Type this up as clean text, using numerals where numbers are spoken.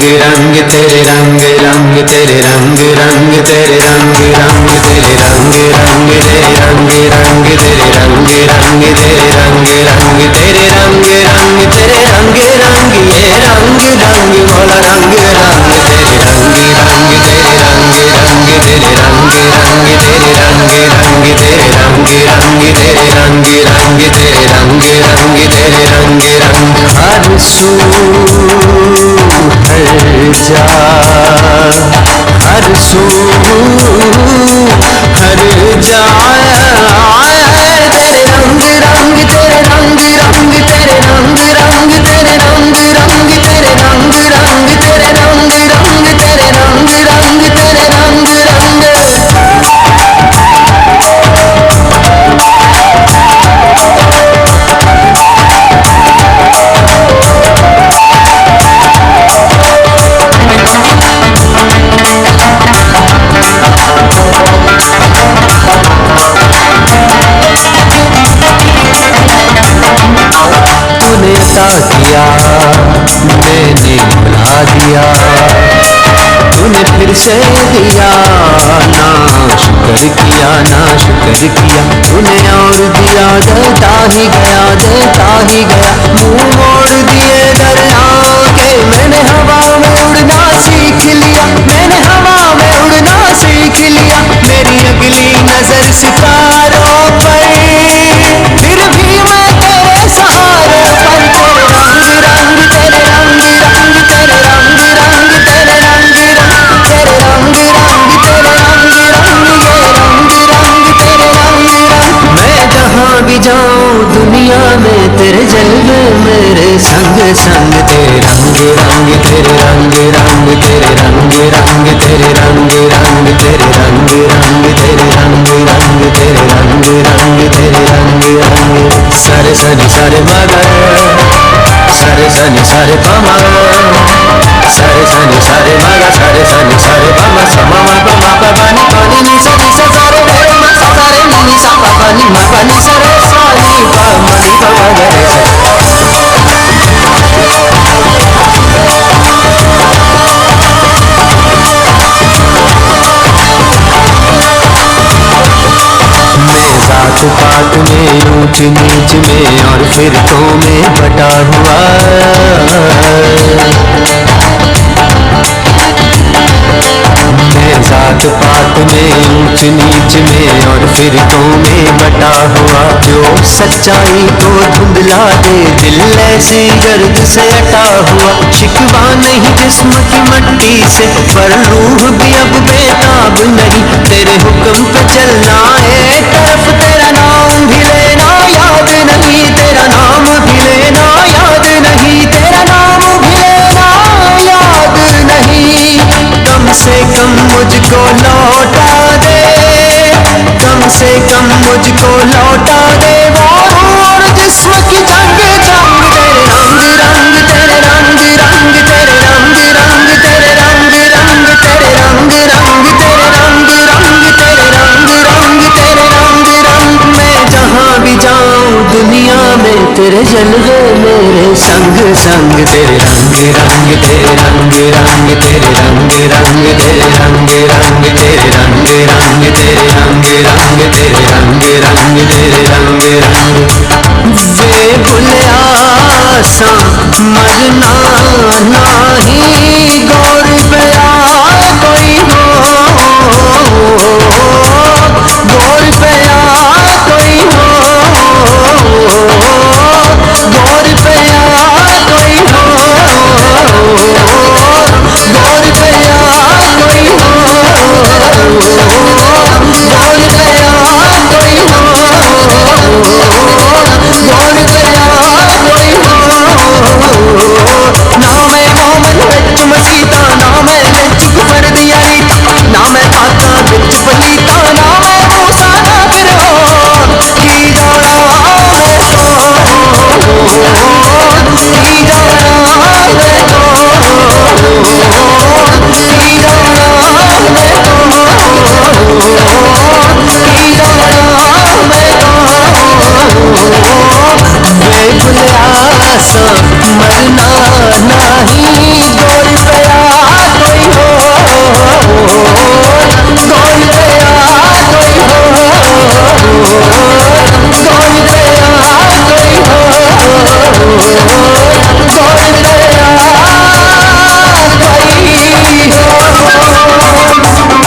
रंग रंग तेरे रंग रंग तेरे रंग रंग तेरे रंग रंग तेरे रंग रंग तेरे रंग रंग तेरे रंग रंग तेरे रंग रंग तेरे रंग रंग तेरे रंग रंग ये रंग रंग बोला रंग रंग तेरे रंग रंग तेरे रंग रंग तेरे रंग रंग तेरे रंग रंग तेरे रंग रंग तेरे रंग रंग तेरे रंग रंग तेरे रंग रंग हर सू हर जा हर सू हर जा तेरे रंग रंग तेरे रंग रंग तेरे रंग रंग तेरे रंग रंग तेरे रंग रंग तेरे रंग रंग तेरे रंग रंग तेरे रंग रंग किया मैंने भुला दिया तूने फिर से दिया ना शुक्र किया ना शुक्र किया तूने और दिया देता ही गया मुंह मोड़ दिए दरिया के मैंने हवा में उड़ना सीख लिया मैंने हवा में उड़ना सीख लिया मेरी अगली नजर सितारों पर फिर भी मैं तेरे सहारे पर तेरे रंग रंग तेरे रंग रंग तेरे रंग रंग तेरे रंग रंग तेरे रंग रंग तेरे रंग रंग ये रंग रंग तेरे रंग रंग मैं जहाँ भी जाऊँ दुनिया में तेरे जलवे मेरे संग संग तेरे रंग रंग तेरे रंग रंग तेरे रंग रंग तेरे रंग रंग तेरे रंग रंग तेरे रंग रंग तेरे रंग रंग तेरे रंग रंग सारे सनी सारे मगर सारे सनी सारे पमा सारे सनी सारे मगा सारे सनी सारे पमा समा मा पमा पानी पानी नी सा सारे रे मा सा सारे नी सा पानी मा पानी सारे सानी पा मनी पमा गरे सा जात पात में ऊंच नीच में और फिरकों में बटा हुआ मैं जात पात में ऊंच नीच में और फिरकों में बटा हुआ जो सच्चाई को धुंधला दे दिल ऐसी गर्द से अटा हुआ शिकवा नहीं जिस्म की मट्टी से पर रूह भी अब बेताब नहीं तेरे हुक्म पे चलना एक तरफ तेरा नाम भी लेना याद नहीं तेरा नाम भी लेना याद नहीं तेरा नाम भी लेना याद नहीं कम से कम मुझको लौटा दे कम से कम मुझको लौटा दे वो और जिस्म की जंग जंग तेरे रंग रंग तेरे रंग रंग तेरे रंग रंग तेरे रंग रंग तेरे रंग रंग तेरे रंग रंग तेरे रंग रंग तेरे रंग रंग मैं जहाँ भी जाऊँ दुनिया में तेरे जलवे मेरे संग संग तेरे रंग रंग तेरे रंग रंग तेरे रंग रंग तेरे रंग रंग तेरे रंग रंग तेरे रंग रंग तेरे रंग रंग तेरे रंग रंग वे बुले आसा मरना नाही गो